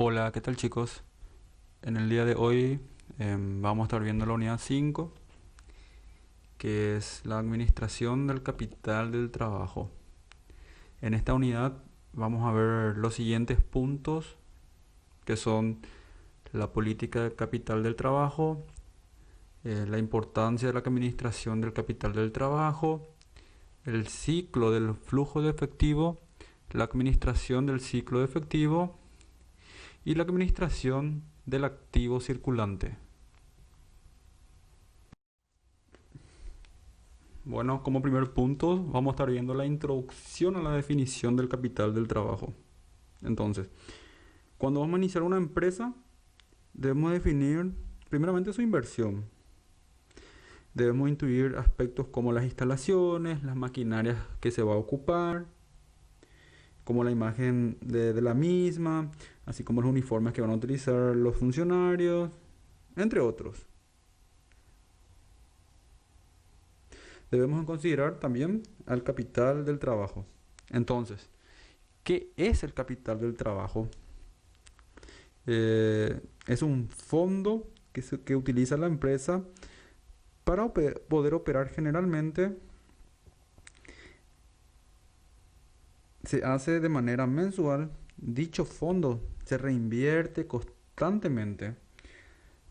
Hola, ¿qué tal chicos? En el día de hoy vamos a estar viendo la unidad 5, que es la administración del capital del trabajo. En esta unidad vamos a ver los siguientes puntos, que son la política de capital del trabajo, la importancia de la administración del capital del trabajo, el ciclo del flujo de efectivo, la administración del ciclo de efectivo y la administración del activo circulante. Bueno, como primer punto vamos a estar viendo la introducción a la definición del capital del trabajo. Entonces, cuando vamos a iniciar una empresa, debemos definir primeramente su inversión. Debemos incluir aspectos como las instalaciones, las maquinarias que se va a ocupar, como la imagen de la misma, así como los uniformes que van a utilizar los funcionarios, entre otros. Debemos considerar también al capital del trabajo. Entonces, ¿qué es el capital del trabajo? Es un fondo que utiliza la empresa para poder operar generalmente. Se hace de manera mensual. Dicho fondo se reinvierte constantemente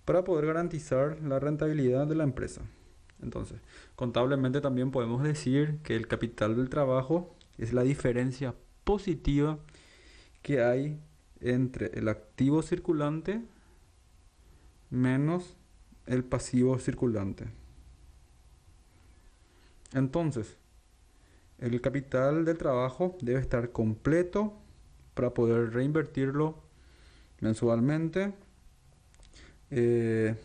para poder garantizar la rentabilidad de la empresa. Entonces, contablemente también podemos decir que el capital del trabajo es la diferencia positiva que hay entre el activo circulante menos el pasivo circulante. Entonces, el capital del trabajo debe estar completo para poder reinvertirlo mensualmente. El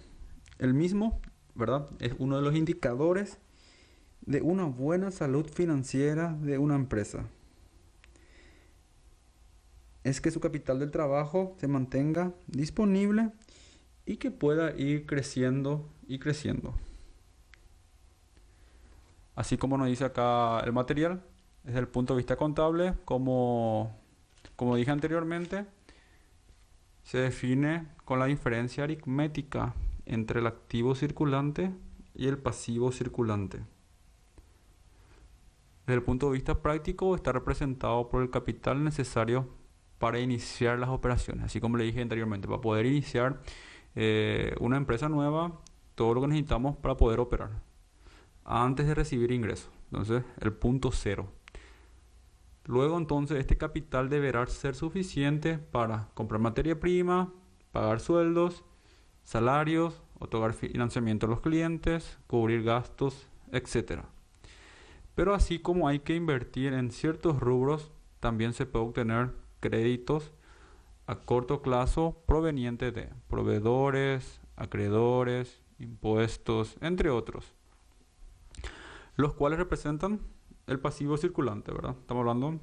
mismo, ¿verdad? Es uno de los indicadores de una buena salud financiera de una empresa. Es que su capital del trabajo se mantenga disponible y que pueda ir creciendo y creciendo. Así como nos dice acá el material, desde el punto de vista contable, como dije anteriormente, se define con la diferencia aritmética entre el activo circulante y el pasivo circulante. Desde el punto de vista práctico, está representado por el capital necesario para iniciar las operaciones. Así como le dije anteriormente, para poder iniciar una empresa nueva, todo lo que necesitamos para poder operar antes de recibir ingresos. Entonces, el punto cero. Luego, entonces, este capital deberá ser suficiente para comprar materia prima, pagar sueldos, salarios, otorgar financiamiento a los clientes, cubrir gastos, etcétera. Pero así como hay que invertir en ciertos rubros, también se puede obtener créditos a corto plazo provenientes de proveedores, acreedores, impuestos, entre otros, los cuales representan el pasivo circulante, ¿verdad? Estamos hablando de un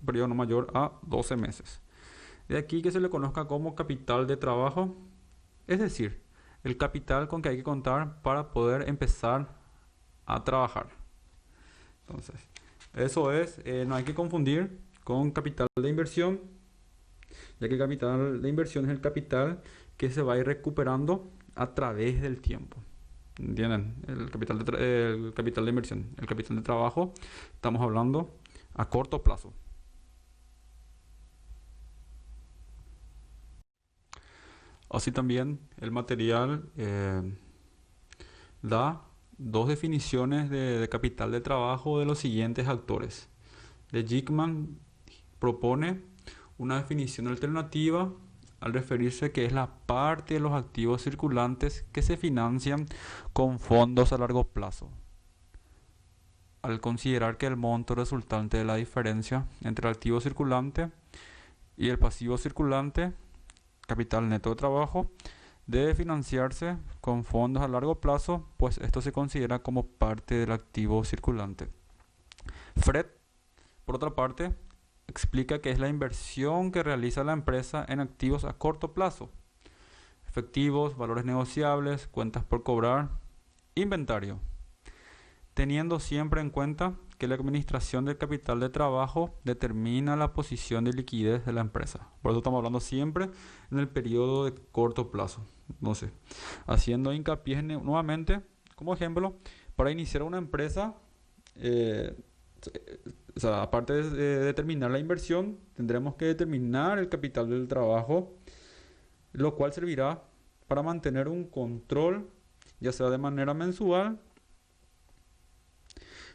periodo no mayor a 12 meses. De aquí que se le conozca como capital de trabajo, es decir, el capital con que hay que contar para poder empezar a trabajar. Entonces, eso es, no hay que confundir con capital de inversión, ya que el capital de inversión es el capital que se va a ir recuperando a través del tiempo. ¿Entienden? El capital de inversión, el capital de trabajo, estamos hablando a corto plazo. Así también el material da dos definiciones de capital de trabajo de los siguientes autores. De Dickmann propone una definición alternativa al referirse que es la parte de los activos circulantes que se financian con fondos a largo plazo. Al considerar que el monto resultante de la diferencia entre el activo circulante y el pasivo circulante, capital neto de trabajo, debe financiarse con fondos a largo plazo, pues esto se considera como parte del activo circulante. Fred, por otra parte, explica que es la inversión que realiza la empresa en activos a corto plazo: efectivos, valores negociables, cuentas por cobrar, inventario, teniendo siempre en cuenta que la administración del capital de trabajo determina la posición de liquidez de la empresa. Por eso estamos hablando siempre en el periodo de corto plazo. Entonces, haciendo hincapié nuevamente, como ejemplo, para iniciar una empresa, eh, o sea, aparte de determinar la inversión, tendremos que determinar el capital del trabajo, lo cual servirá para mantener un control, ya sea de manera mensual.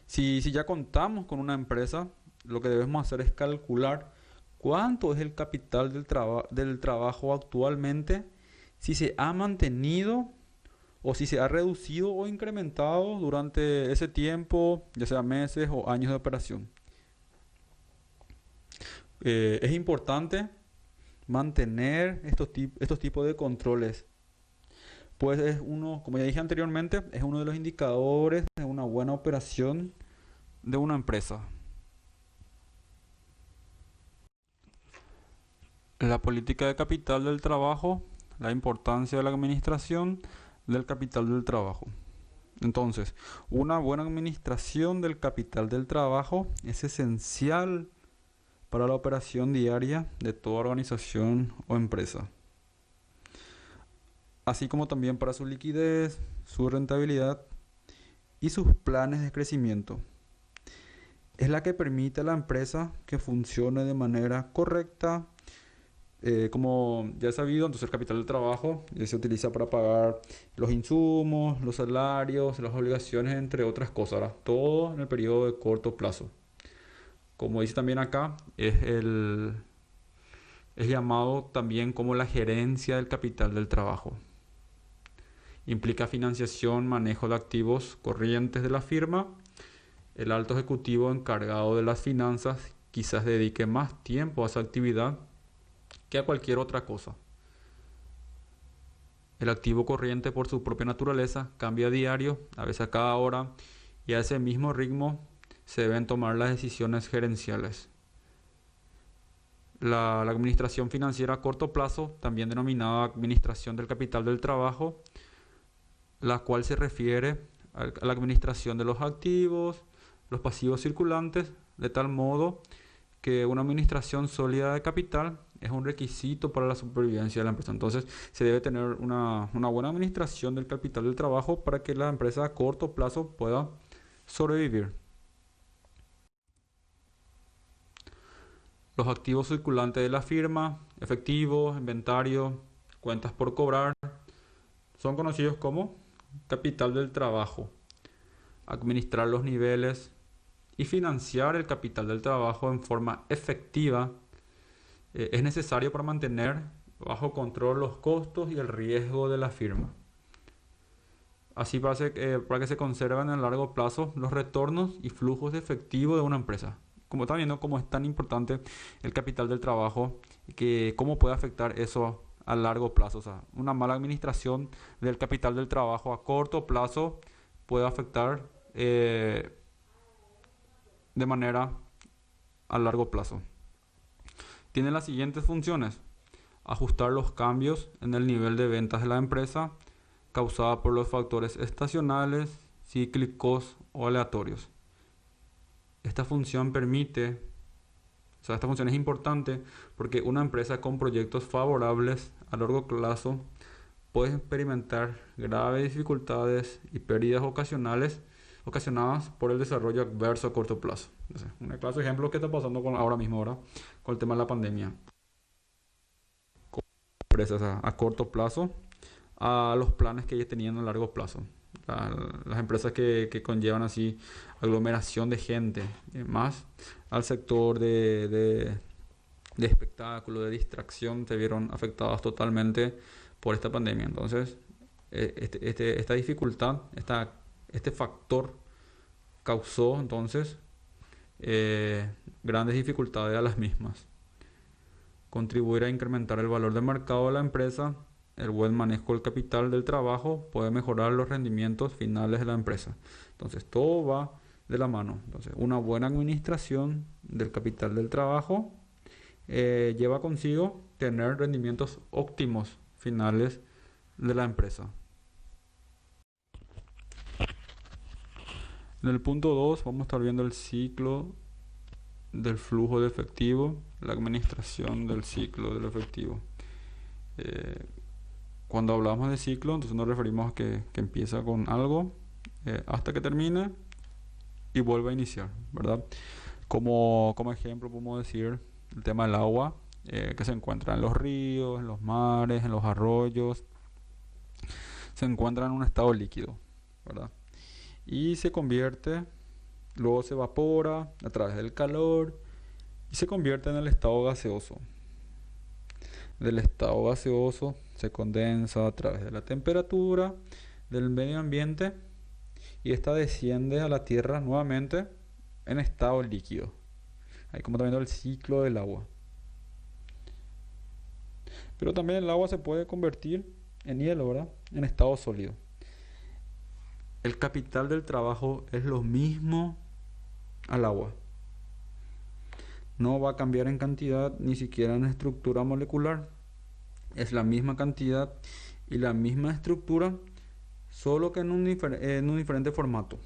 Si ya contamos con una empresa, lo que debemos hacer es calcular cuánto es el capital del trabajo actualmente, si se ha mantenido o si se ha reducido o incrementado durante ese tiempo, ya sea meses o años de operación. Es importante mantener estos tipos de controles, pues es uno, como ya dije anteriormente, es uno de los indicadores de una buena operación de una empresa. La política de capital del trabajo, la importancia de la administración del capital del trabajo. Entonces, una buena administración del capital del trabajo es esencial para la operación diaria de toda organización o empresa, así como también para su liquidez, su rentabilidad y sus planes de crecimiento. Es la que permite a la empresa que funcione de manera correcta. Como ya he sabido, entonces el capital del trabajo se utiliza para pagar los insumos, los salarios, las obligaciones, entre otras cosas, ¿verdad? Todo en el periodo de corto plazo. Como dice también acá, es llamado también como la gerencia del capital del trabajo. Implica financiación, manejo de activos corrientes de la firma. El alto ejecutivo encargado de las finanzas quizás dedique más tiempo a esa actividad que a cualquier otra cosa. El activo corriente, por su propia naturaleza, cambia a diario, a veces a cada hora, y a ese mismo ritmo se deben tomar las decisiones gerenciales. La administración financiera a corto plazo, también denominada administración del capital del trabajo, la cual se refiere a la administración de los activos, los pasivos circulantes, de tal modo que una administración sólida de capital es un requisito para la supervivencia de la empresa. Entonces, se debe tener una buena administración del capital del trabajo para que la empresa a corto plazo pueda sobrevivir. Los activos circulantes de la firma, efectivo, inventario, cuentas por cobrar, son conocidos como capital del trabajo. Administrar los niveles y financiar el capital del trabajo en forma efectiva es necesario para mantener bajo control los costos y el riesgo de la firma. Así para que se conserven a largo plazo los retornos y flujos de efectivo de una empresa. Como están viendo, cómo es tan importante el capital del trabajo y que cómo puede afectar eso a largo plazo. O sea, una mala administración del capital del trabajo a corto plazo puede afectar de manera a largo plazo. Tiene las siguientes funciones: ajustar los cambios en el nivel de ventas de la empresa causada por los factores estacionales, cíclicos o aleatorios. Esta función esta función es importante porque una empresa con proyectos favorables a largo plazo puede experimentar graves dificultades y pérdidas ocasionadas por el desarrollo adverso a corto plazo. Entonces, un claro ejemplo que está pasando ahora mismo, con el tema de la pandemia. Empresas a corto plazo a los planes que ellos tenían a largo plazo. Las empresas que conllevan así aglomeración de gente, más al sector de espectáculo, de distracción, se vieron afectadas totalmente por esta pandemia. Entonces, esta dificultad, este factor causó entonces grandes dificultades a las mismas. Contribuir a incrementar el valor de mercado de la empresa. El buen manejo del capital del trabajo puede mejorar los rendimientos finales de la empresa. Entonces, todo va de la mano. Entonces, una buena administración del capital del trabajo lleva consigo tener rendimientos óptimos finales de la empresa. En el punto 2 vamos a estar viendo el ciclo del flujo de efectivo, la administración del ciclo del efectivo. Cuando hablamos de ciclo, entonces nos referimos a que empieza con algo hasta que termine y vuelve a iniciar, ¿verdad? Como ejemplo podemos decir el tema del agua, que se encuentra en los ríos, en los mares, en los arroyos, se encuentra en un estado líquido, ¿verdad? Y se convierte, luego se evapora a través del calor y se convierte en el estado gaseoso. Del estado gaseoso se condensa a través de la temperatura del medio ambiente y esta desciende a la tierra nuevamente en estado líquido. Ahí como también el ciclo del agua. Pero también el agua se puede convertir en hielo, ¿verdad? En estado sólido. El capital del trabajo es lo mismo al agua. No va a cambiar en cantidad ni siquiera en estructura molecular. Es la misma cantidad y la misma estructura, solo que en un diferente formato.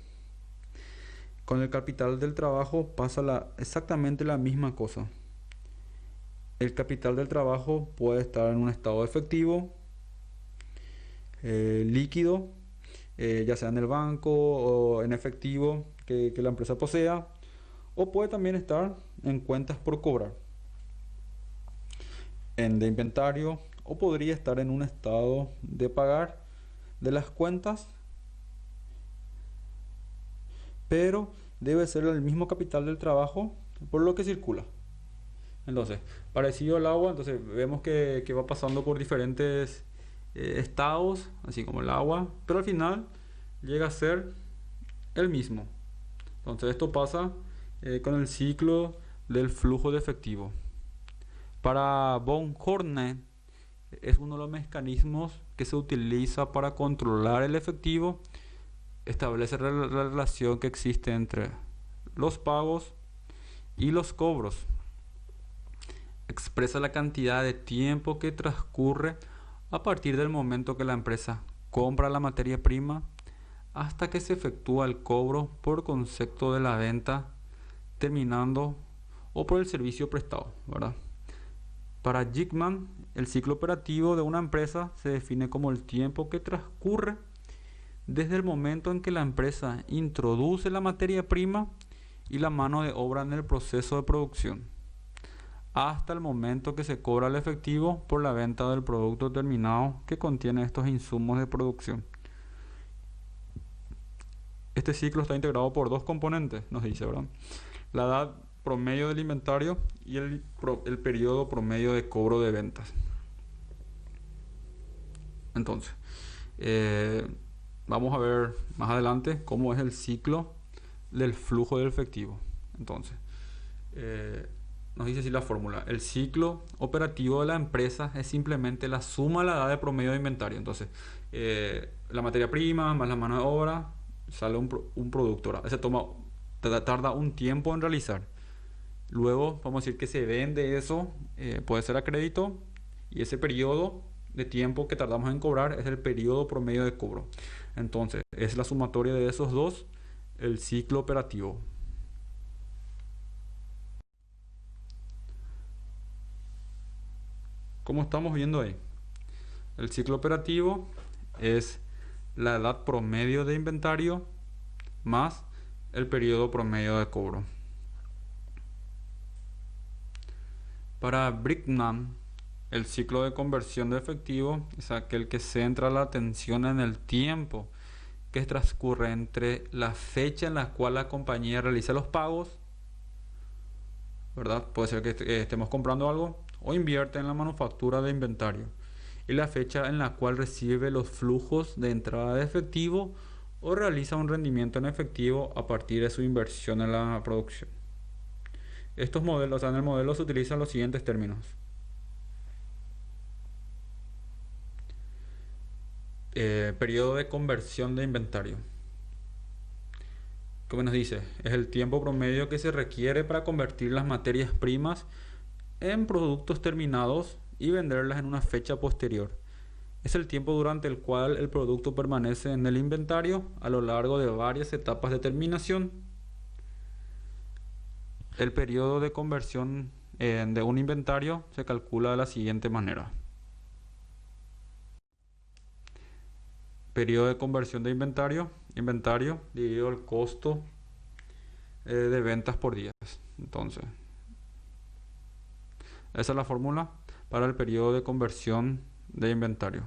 Con el capital del trabajo pasa exactamente la misma cosa. El capital del trabajo puede estar en un estado efectivo, líquido, ya sea en el banco o en efectivo que la empresa posea, o puede también estar en cuentas por cobrar, de inventario, o podría estar en un estado de pagar de las cuentas, pero debe ser el mismo capital del trabajo por lo que circula. Entonces, parecido al agua, entonces vemos que va pasando por diferentes estados, así como el agua, pero al final llega a ser el mismo. Entonces esto pasa con el ciclo del flujo de efectivo. Para von Horne es uno de los mecanismos que se utiliza para controlar el efectivo, establece la relación que existe entre los pagos y los cobros. Expresa la cantidad de tiempo que transcurre a partir del momento que la empresa compra la materia prima hasta que se efectúa el cobro por concepto de la venta terminando o por el servicio prestado, ¿verdad? Para Jigman, el ciclo operativo de una empresa se define como el tiempo que transcurre desde el momento en que la empresa introduce la materia prima y la mano de obra en el proceso de producción, hasta el momento que se cobra el efectivo por la venta del producto terminado que contiene estos insumos de producción. Este ciclo está integrado por dos componentes, nos dice, ¿verdad? La edad promedio del inventario y el periodo promedio de cobro de ventas. Entonces, vamos a ver más adelante cómo es el ciclo del flujo del efectivo. Entonces, nos dice así la fórmula: el ciclo operativo de la empresa es simplemente la suma de la edad de promedio de inventario. Entonces, la materia prima más la mano de obra sale un producto. Ese tarda un tiempo en realizar. Luego vamos a decir que se vende eso, puede ser a crédito, y ese periodo de tiempo que tardamos en cobrar es el periodo promedio de cobro. Entonces es la sumatoria de esos dos, el ciclo operativo. Como estamos viendo ahí, el ciclo operativo es la edad promedio de inventario más el periodo promedio de cobro. Para Brickman, el ciclo de conversión de efectivo es aquel que centra la atención en el tiempo que transcurre entre la fecha en la cual la compañía realiza los pagos, ¿verdad? Puede ser que estemos comprando algo o invierte en la manufactura de inventario, y la fecha en la cual recibe los flujos de entrada de efectivo o realiza un rendimiento en efectivo a partir de su inversión en la producción. Estos modelos, en el modelo se utilizan los siguientes términos. Periodo de conversión de inventario. Como nos dice, es el tiempo promedio que se requiere para convertir las materias primas en productos terminados y venderlas en una fecha posterior. Es el tiempo durante el cual el producto permanece en el inventario a lo largo de varias etapas de terminación. El periodo de conversión de un inventario se calcula de la siguiente manera. Periodo de conversión de inventario dividido el costo de ventas por días. Entonces, esa es la fórmula para el periodo de conversión de inventario.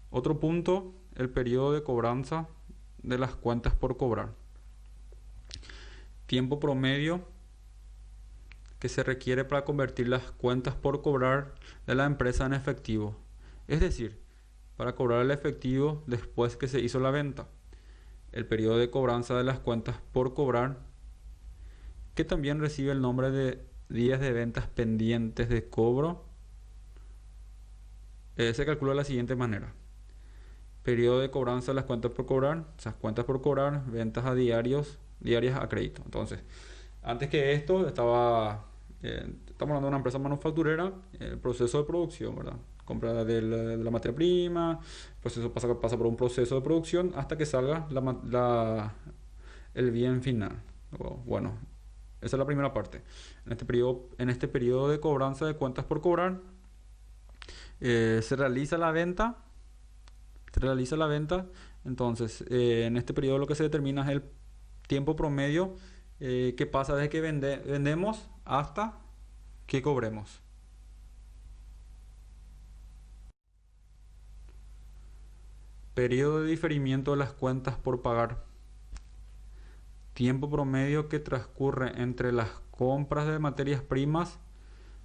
Otro punto, el periodo de cobranza de las cuentas por cobrar. Tiempo promedio que se requiere para convertir las cuentas por cobrar de la empresa en efectivo. Es decir, para cobrar el efectivo después que se hizo la venta. El periodo de cobranza de las cuentas por cobrar, que también recibe el nombre de días de ventas pendientes de cobro, se calcula de la siguiente manera. Periodo de cobranza de las cuentas por cobrar, esas cuentas por cobrar, ventas a diarias a crédito. Entonces, antes que esto estamos hablando de una empresa manufacturera, el proceso de producción, ¿verdad? Compra de la materia prima, el proceso pasa por un proceso de producción hasta que salga el bien final. Bueno, esa es la primera parte. En este periodo de cobranza de cuentas por cobrar, se realiza la venta. Entonces, en este periodo lo que se determina es el tiempo promedio que pasa desde que vendemos hasta que cobremos. Periodo de diferimiento de las cuentas por pagar. Tiempo promedio que transcurre entre las compras de materias primas,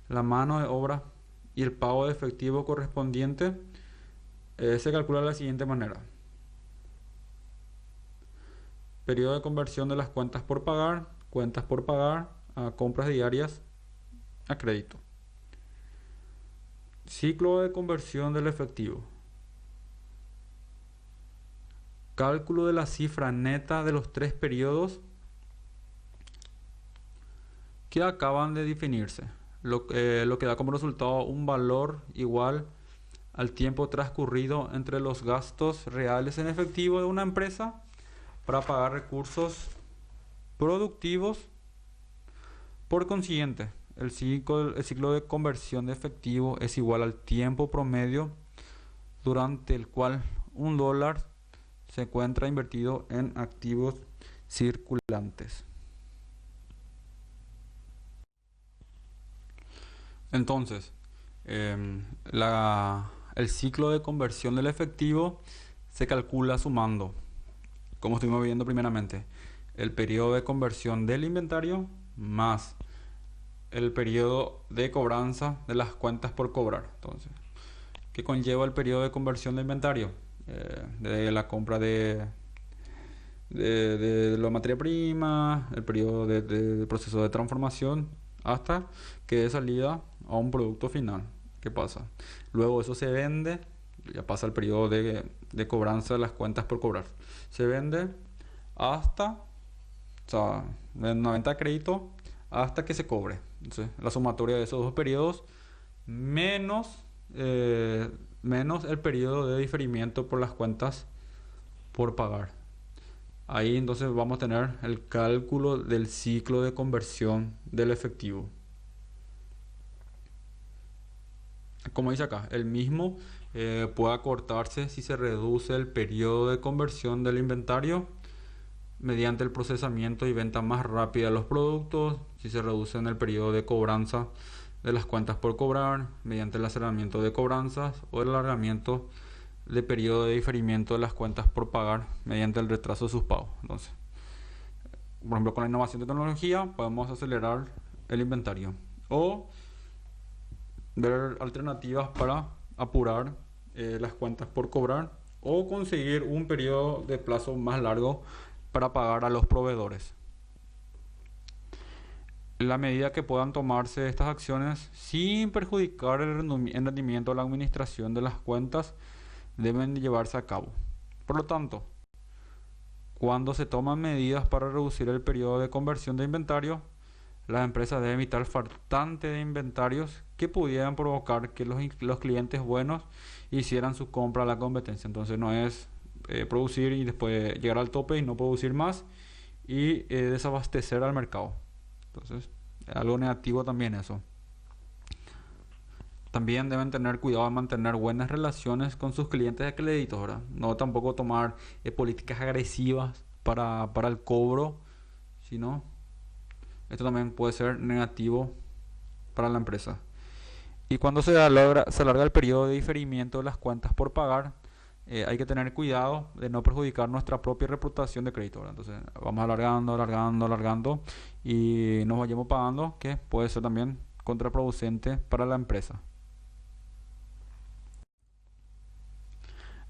la mano de obra y el pago de efectivo correspondiente se calcula de la siguiente manera. Periodo de conversión de las cuentas por pagar a compras diarias a crédito. Ciclo de conversión del efectivo. Cálculo de la cifra neta de los tres periodos que acaban de definirse, lo que da como resultado un valor igual al tiempo transcurrido entre los gastos reales en efectivo de una empresa para pagar recursos productivos. Por consiguiente, el ciclo de conversión de efectivo es igual al tiempo promedio durante el cual $1 se encuentra invertido en activos circulantes. Entonces, el ciclo de conversión del efectivo se calcula sumando, como estuvimos viendo primeramente, el periodo de conversión del inventario más el periodo de cobranza de las cuentas por cobrar. Entonces, ¿qué conlleva el periodo de conversión de inventario? De la compra de la materia prima, el periodo de proceso de transformación hasta que dé salida a un producto final. ¿Qué pasa? Luego eso se vende, ya pasa el periodo de cobranza de las cuentas por cobrar. Se vende hasta, o sea, en una venta a crédito hasta que se cobre. Entonces, la sumatoria de esos dos periodos menos el periodo de diferimiento por las cuentas por pagar. Ahí entonces vamos a tener el cálculo del ciclo de conversión del efectivo. Como dice acá, el mismo puede acortarse si se reduce el periodo de conversión del inventario mediante el procesamiento y venta más rápida de los productos, si se reduce en el periodo de cobranza de las cuentas por cobrar mediante el aceleramiento de cobranzas o el alargamiento de periodo de diferimiento de las cuentas por pagar mediante el retraso de sus pagos. Entonces, por ejemplo, con la innovación de tecnología podemos acelerar el inventario o ver alternativas para apurar las cuentas por cobrar o conseguir un periodo de plazo más largo para pagar a los proveedores. La medida que puedan tomarse estas acciones sin perjudicar el rendimiento de la administración de las cuentas deben llevarse a cabo. Por lo tanto, cuando se toman medidas para reducir el periodo de conversión de inventario, Las empresas deben evitar el faltante de inventarios que pudieran provocar que los clientes buenos hicieran su compra a la competencia. Entonces no es producir y después llegar al tope y no producir más y desabastecer al mercado. Entonces, algo negativo también eso. También deben tener cuidado de mantener buenas relaciones con sus clientes de crédito, ¿verdad? No tampoco tomar políticas agresivas para el cobro, sino esto también puede ser negativo para la empresa. Y cuando se alarga el periodo de diferimiento de las cuentas por pagar, hay que tener cuidado de no perjudicar nuestra propia reputación de crédito, ¿verdad? Entonces vamos alargando, alargando, alargando y nos vayamos pagando, que puede ser también contraproducente para la empresa.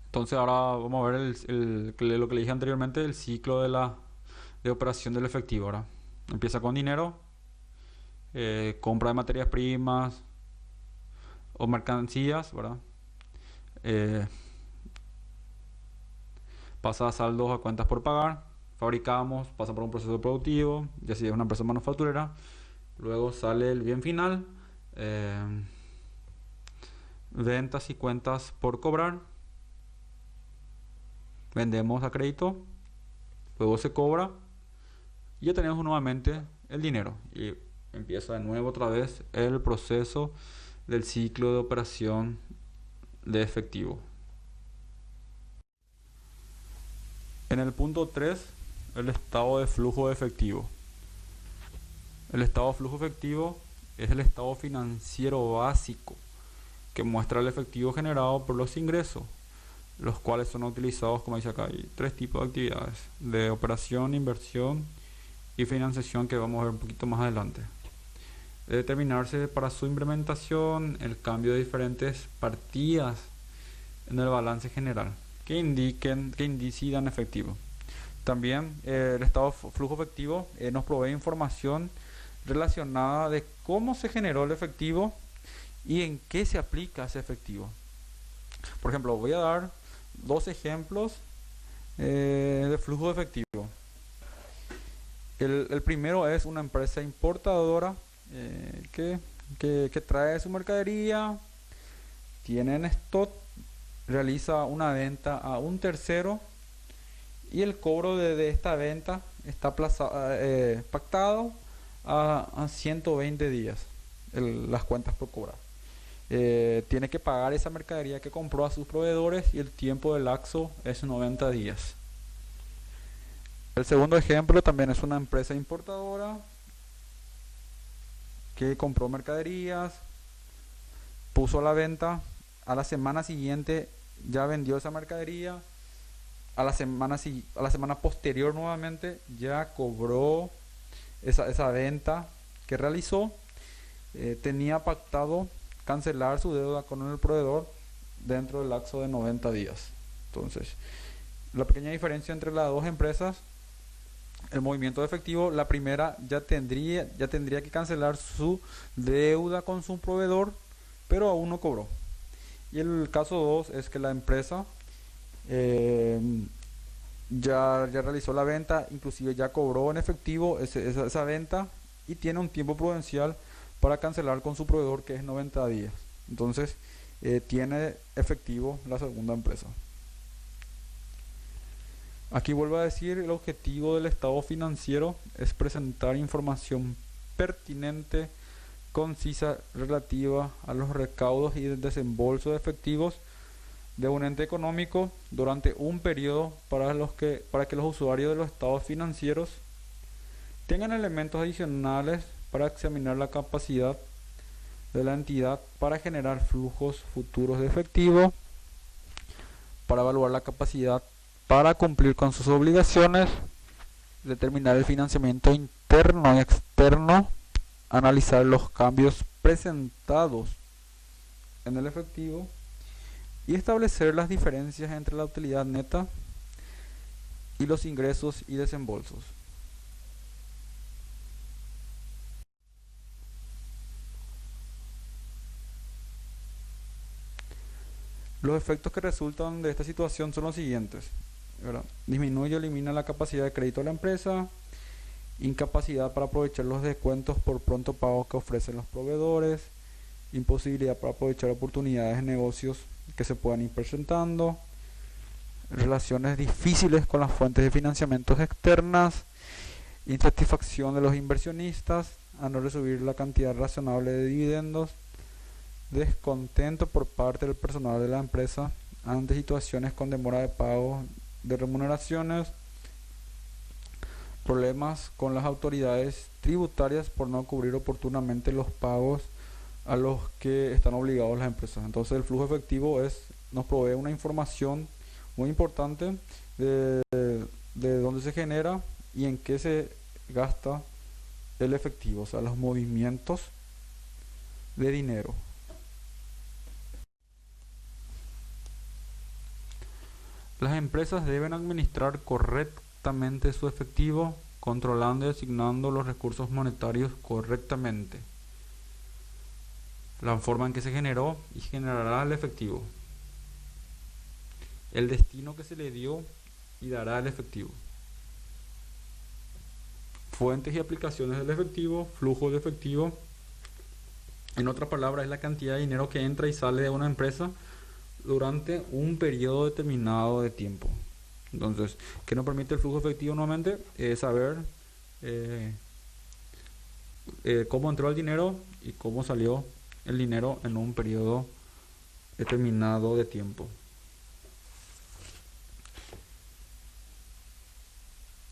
Entonces ahora vamos a ver lo que le dije anteriormente, el ciclo de operación del efectivo. Ahora empieza con dinero, compra de materias primas o mercancías, ¿verdad? Eh, Pasa a saldos a cuentas por pagar, fabricamos, pasa por un proceso productivo, ya si es una empresa manufacturera, luego sale el bien final, eh, ventas y cuentas por cobrar, vendemos a crédito, luego se cobra y ya tenemos nuevamente el dinero y empieza de nuevo otra vez el proceso del ciclo de operación de efectivo. En el punto 3, el estado de flujo de efectivo. El estado de flujo efectivo es el estado financiero básico que muestra el efectivo generado por los ingresos, los cuales son utilizados, como dice acá, hay tres tipos de actividades: de operación, inversión y financiación, que vamos a ver un poquito más adelante. De determinarse para su implementación el cambio de diferentes partidas en el balance general que incidan efectivo. También el estado de flujo efectivo nos provee información relacionada de cómo se generó el efectivo y en qué se aplica ese efectivo. Por ejemplo, voy a dar dos ejemplos de flujo de efectivo. El primero es una empresa importadora que trae su mercadería, tiene en stock, realiza una venta a un tercero y el cobro de esta venta está pactado a 120 días, las cuentas por cobrar. Tiene que pagar esa mercadería que compró a sus proveedores y el tiempo de lapso es 90 días. El segundo ejemplo también es una empresa importadora que compró mercaderías, puso a la venta, a la semana siguiente ya vendió esa mercadería, a la semana posterior nuevamente ya cobró esa venta que realizó. Tenía pactado cancelar su deuda con el proveedor dentro del lapso de 90 días. Entonces, la pequeña diferencia entre las dos empresas: el movimiento de efectivo, la primera ya tendría que cancelar su deuda con su proveedor, pero aún no cobró. Y el caso 2 es que la empresa ya realizó la venta, inclusive ya cobró en efectivo esa venta y tiene un tiempo prudencial para cancelar con su proveedor, que es 90 días. Entonces tiene efectivo la segunda empresa. Aquí vuelvo a decir, el objetivo del estado financiero es presentar información pertinente, concisa, relativa a los recaudos y el desembolso de efectivos de un ente económico durante un periodo para que los usuarios de los estados financieros tengan elementos adicionales para examinar la capacidad de la entidad para generar flujos futuros de efectivo, para evaluar la capacidad para cumplir con sus obligaciones, determinar el financiamiento interno y externo, analizar los cambios presentados en el efectivo y establecer las diferencias entre la utilidad neta y los ingresos y desembolsos. Los efectos que resultan de esta situación son los siguientes, ¿verdad? Disminuye o elimina la capacidad de crédito de la empresa, incapacidad para aprovechar los descuentos por pronto pago que ofrecen los proveedores, imposibilidad para aprovechar oportunidades de negocios que se puedan ir presentando, relaciones difíciles con las fuentes de financiamientos externas, insatisfacción de los inversionistas a no recibir la cantidad razonable de dividendos, descontento por parte del personal de la empresa ante situaciones con demora de pago de remuneraciones, problemas con las autoridades tributarias por no cubrir oportunamente los pagos a los que están obligados las empresas. Entonces el flujo efectivo nos provee una información muy importante de dónde se genera y en qué se gasta el efectivo, o sea, los movimientos de dinero. Las empresas deben administrar correctamente su efectivo, controlando y asignando los recursos monetarios correctamente, la forma en que se generó y generará el efectivo, el destino que se le dio y dará el efectivo, fuentes y aplicaciones del efectivo, flujo de efectivo. En otras palabras, es la cantidad de dinero que entra y sale de una empresa durante un periodo determinado de tiempo. Entonces, ¿qué nos permite el flujo efectivo nuevamente? Saber cómo entró el dinero y cómo salió el dinero en un periodo determinado de tiempo.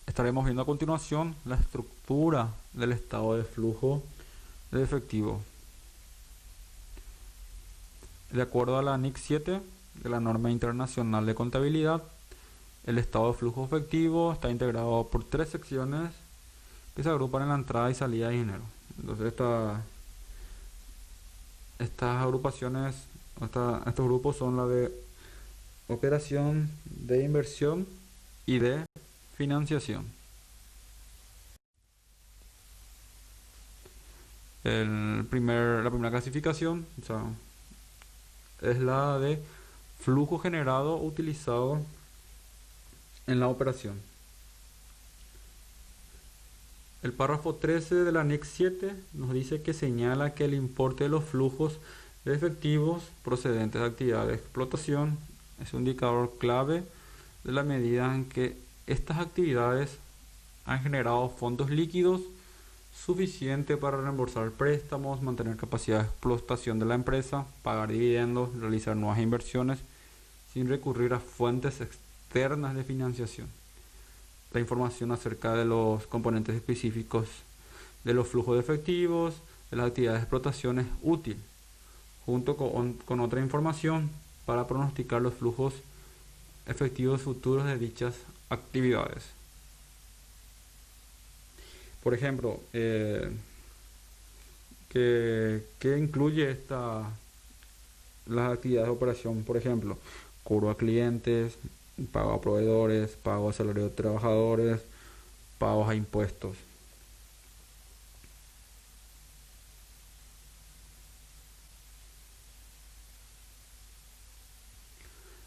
Estaremos viendo a continuación la estructura del estado de flujo de efectivo. De acuerdo a la NIC 7 de la Norma Internacional de Contabilidad, el estado de flujo efectivo está integrado por 3 secciones que se agrupan en la entrada y salida de dinero. Entonces estas agrupaciones, estos grupos son la de operación, de inversión y de financiación. La primera clasificación, o sea, es la de flujo generado utilizado en la operación. El párrafo 13 de la NIC 7 nos dice que señala que el importe de los flujos de efectivos procedentes de actividad de explotación es un indicador clave de la medida en que estas actividades han generado fondos líquidos suficiente para reembolsar préstamos, mantener capacidad de explotación de la empresa, pagar dividendos, realizar nuevas inversiones sin recurrir a fuentes externas de financiación. La información acerca de los componentes específicos de los flujos de efectivos, de las actividades de explotación es útil, junto con otra información para pronosticar los flujos efectivos futuros de dichas actividades. Por ejemplo, ¿qué incluye las actividades de operación? Por ejemplo, cobro a clientes, pago a proveedores, pago a salario de trabajadores, pagos a impuestos.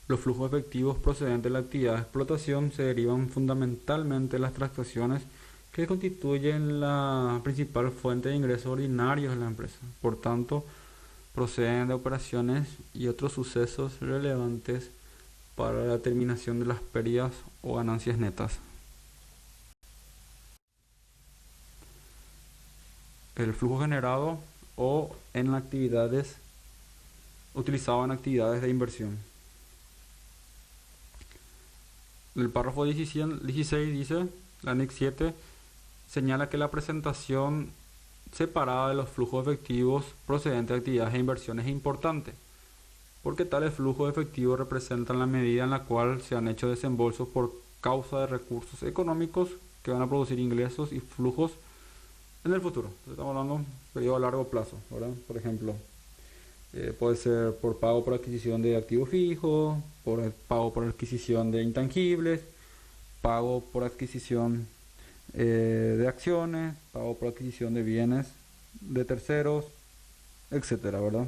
Los flujos efectivos procedentes de la actividad de explotación se derivan fundamentalmente de las transacciones que constituyen la principal fuente de ingresos ordinarios de la empresa. Por tanto, proceden de operaciones y otros sucesos relevantes para la determinación de las pérdidas o ganancias netas. El flujo generado o en actividades utilizado en actividades de inversión. El párrafo 16 dice, la NIC 7 señala que la presentación separada de los flujos efectivos procedentes de actividades de inversión es importante, porque tales flujos efectivos representan la medida en la cual se han hecho desembolsos por causa de recursos económicos que van a producir ingresos y flujos en el futuro. Estamos hablando de un periodo a largo plazo, ¿verdad? Por ejemplo, puede ser por pago por adquisición de activos fijos, por pago por adquisición de intangibles, pago por adquisición de acciones, pago por adquisición de bienes de terceros, etcétera, ¿verdad?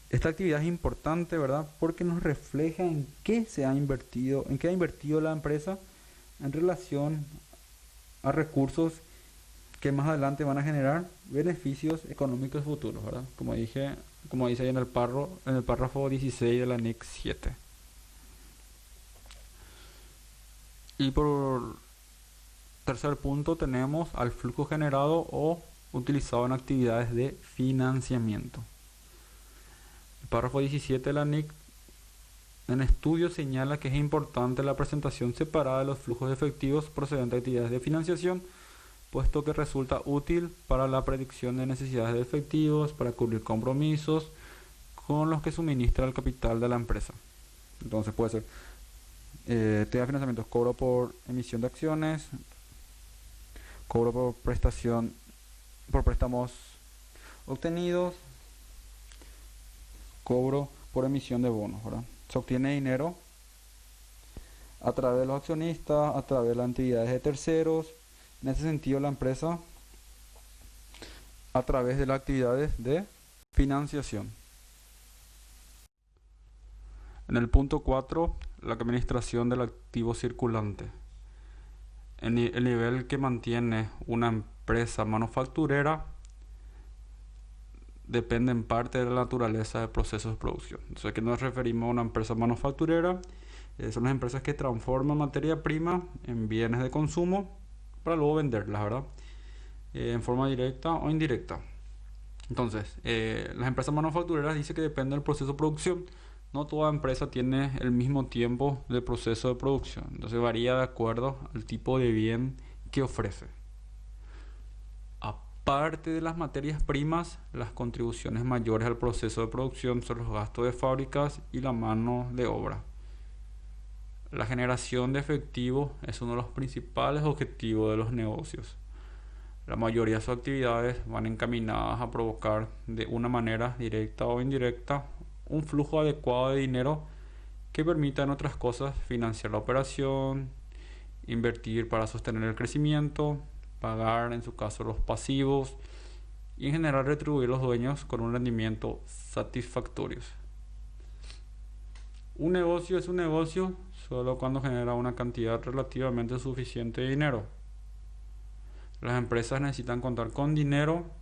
Esta actividad es importante, ¿verdad? Porque nos refleja en qué se ha invertido, en qué ha invertido la empresa en relación a recursos que más adelante van a generar beneficios económicos futuros, ¿verdad? Como dice ahí en el párrafo 16 del anexo 7. Y por tercer punto tenemos al flujo generado o utilizado en actividades de financiamiento. El párrafo 17 de la NIC en estudio señala que es importante la presentación separada de los flujos efectivos procedentes de actividades de financiación, puesto que resulta útil para la predicción de necesidades de efectivos, para cubrir compromisos con los que suministra el capital de la empresa. Entonces puede ser tema de financiamiento, cobro por emisión de acciones, cobro por préstamos obtenidos, cobro por emisión de bonos, ¿verdad? Se obtiene dinero a través de los accionistas, a través de las actividades de terceros. En ese sentido, la empresa, a través de las actividades de financiación. En el punto 4, la administración del activo circulante. El nivel que mantiene una empresa manufacturera depende en parte de la naturaleza del proceso de producción. Entonces, ¿a qué nos referimos a una empresa manufacturera? Son las empresas que transforman materia prima en bienes de consumo para luego venderlas, ¿verdad? En forma directa o indirecta. Entonces, las empresas manufactureras dice que depende del proceso de producción. No toda empresa tiene el mismo tiempo de proceso de producción. Entonces varía de acuerdo al tipo de bien que ofrece. Aparte de las materias primas, las contribuciones mayores al proceso de producción son los gastos de fábricas y la mano de obra. La generación de efectivo es uno de los principales objetivos de los negocios. La mayoría de sus actividades van encaminadas a provocar de una manera directa o indirecta un flujo adecuado de dinero que permita, en otras cosas, financiar la operación, invertir para sostener el crecimiento, pagar en su caso los pasivos y en general retribuir a los dueños con un rendimiento satisfactorio. Un negocio es un negocio solo cuando genera una cantidad relativamente suficiente de dinero. Las empresas necesitan contar con dinero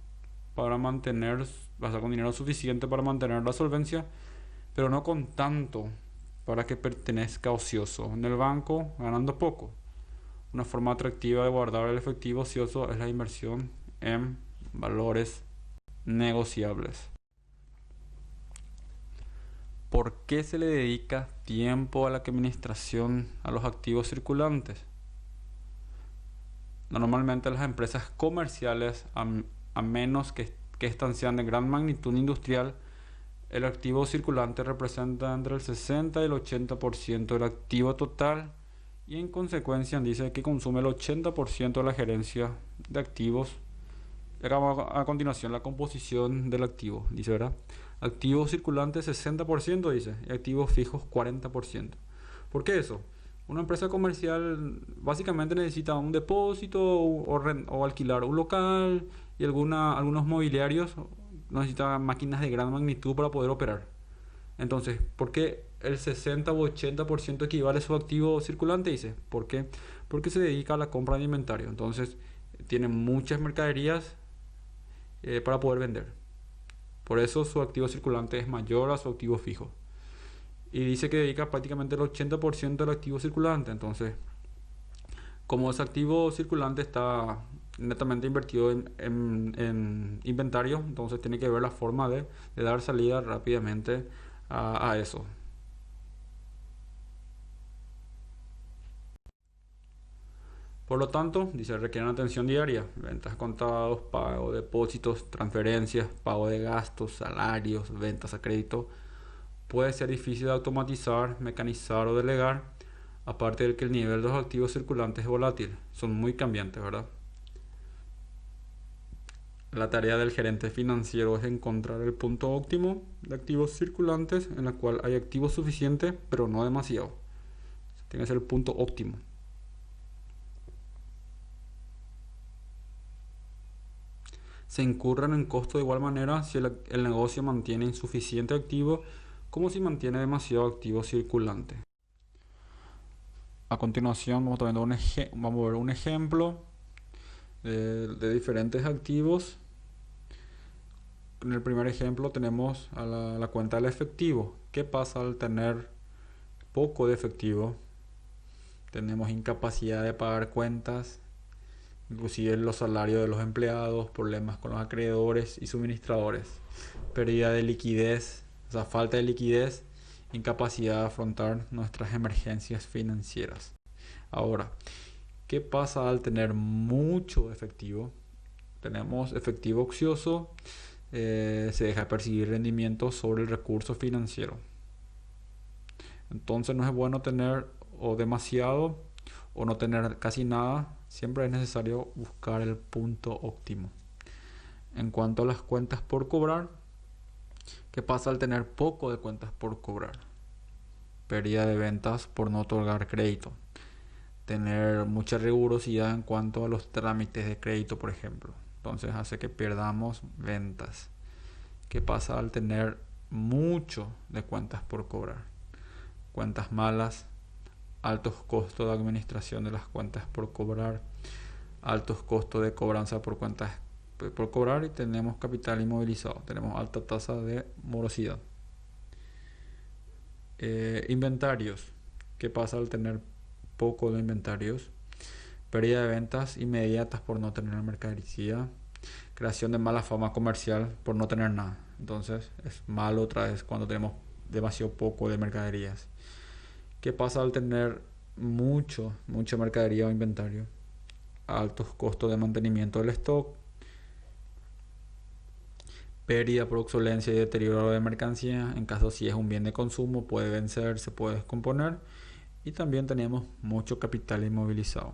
con dinero suficiente para mantener la solvencia, pero no con tanto para que pertenezca ocioso en el banco ganando poco. Una forma atractiva de guardar el efectivo ocioso es la inversión en valores negociables. ¿Por qué se le dedica tiempo a la administración a los activos circulantes? Normalmente las empresas comerciales, a menos que estas sean de gran magnitud industrial, el activo circulante representa entre el 60 y el 80% del activo total y en consecuencia dice que consume el 80% de la gerencia de activos. A continuación la composición del activo, dice, ¿verdad? Activos circulantes 60%, dice, y activos fijos 40%. ¿Por qué eso? Una empresa comercial básicamente necesita un depósito o alquilar un local y algunos mobiliarios, necesita máquinas de gran magnitud para poder operar. Entonces, ¿por qué el 60 o 80% equivale a su activo circulante? Dice, ¿por qué? Porque se dedica a la compra de inventario. Entonces, tiene muchas mercaderías para poder vender. Por eso su activo circulante es mayor a su activo fijo. Y dice que dedica prácticamente el 80% del activo circulante. Entonces, como ese activo circulante está netamente invertido en inventario, entonces tiene que ver la forma de dar salida rápidamente a eso. Por lo tanto, dice, requieren atención diaria, ventas contados, pago de depósitos, transferencias, pago de gastos, salarios, ventas a crédito. Puede ser difícil de automatizar, mecanizar o delegar, aparte de que el nivel de los activos circulantes es volátil, son muy cambiantes, ¿verdad? La tarea del gerente financiero es encontrar el punto óptimo de activos circulantes en el cual hay activos suficientes, pero no demasiado. Tiene que ser el punto óptimo. Se incurren en costo de igual manera si el negocio mantiene insuficiente activo como si mantiene demasiado activo circulante. A continuación vamos a ver un ejemplo de diferentes activos. En el primer ejemplo tenemos a la cuenta del efectivo. ¿Qué pasa al tener poco de efectivo? Tenemos incapacidad de pagar cuentas, inclusive los salarios de los empleados, problemas con los acreedores y suministradores, pérdida de liquidez, o sea, falta de liquidez, incapacidad de afrontar nuestras emergencias financieras. Ahora, ¿qué pasa al tener mucho efectivo? Tenemos efectivo ocioso, se deja percibir rendimientos sobre el recurso financiero. Entonces no es bueno tener o demasiado o no tener casi nada. Siempre es necesario buscar el punto óptimo. En cuanto a las cuentas por cobrar, ¿qué pasa al tener poco de cuentas por cobrar? Pérdida de ventas por no otorgar crédito. Tener mucha rigurosidad en cuanto a los trámites de crédito, por ejemplo. Entonces hace que perdamos ventas. ¿Qué pasa al tener mucho de cuentas por cobrar? Cuentas malas, altos costos de administración de las cuentas por cobrar, altos costos de cobranza por cuentas por cobrar y tenemos capital inmovilizado, tenemos alta tasa de morosidad. Inventarios. ¿Qué pasa al tener poco de inventarios? Pérdida de ventas inmediatas por no tener mercancía, creación de mala fama comercial por no tener nada. Entonces es malo otra vez cuando tenemos demasiado poco de mercaderías. ¿Qué pasa al tener mucha mercadería o inventario? Altos costos de mantenimiento del stock, pérdida por obsolencia y deterioro de mercancía. En caso si es un bien de consumo, puede vencer, se puede descomponer. Y también tenemos mucho capital inmovilizado.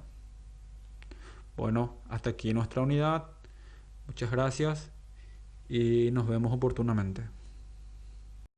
Bueno, hasta aquí nuestra unidad. Muchas gracias y nos vemos oportunamente.